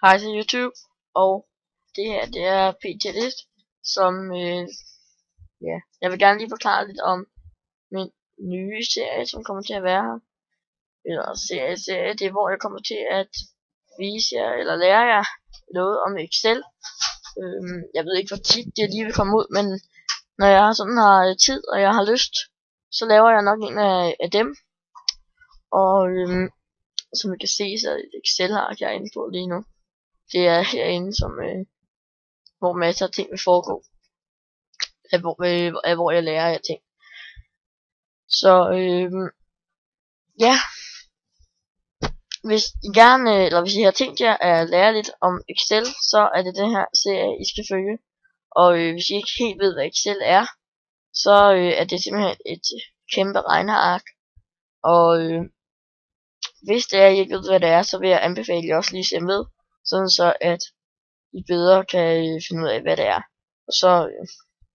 Hej til YouTube, og det her det er PT1, som ja, jeg vil gerne lige forklare lidt om min nye serie, som kommer til at være her. Eller serie, det er hvor jeg kommer til at vise jer, eller lære jer noget om Excel. Jeg ved ikke hvor tit det lige vil komme ud, men når jeg har tid, og jeg har lyst, så laver jeg nok en af dem. Og som I kan se, så er det et Excel-ark, jeg er inde på lige nu. Det er herinde, hvor masser af ting vil foregå. Hvor jeg lærer jer ting. Så ja. Hvis I har tænkt jer at lære lidt om Excel, så er det den her serie, I skal følge. Og hvis I ikke helt ved, hvad Excel er, så er det simpelthen et kæmpe regneark. Og hvis det er, I ikke ved, hvad det er, så vil jeg anbefale jer også lige at se med, sådan så at I bedre kan finde ud af, hvad det er. Og så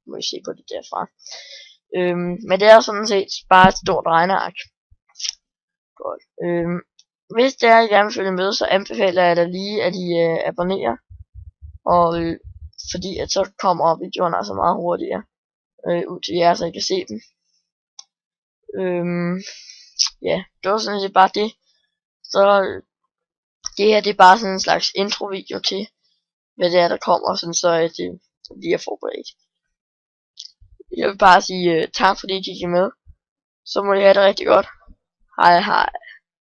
må I se på det derfra. Men det er sådan set bare et stort regneark. Godt. Hvis det er, I gerne vil følge med, så anbefaler jeg da lige, at I abonnerer. Og fordi at så kommer videoerne altså meget hurtigere ud til jer, så I kan se dem. Ja, det var sådan set bare det. Så det her det er bare sådan en slags intro video til, hvad det er, der kommer, sådan så at det lige er forberedt. Jeg vil bare sige tak fordi I kiggede med. Så må I have det rigtig godt. Hej hej.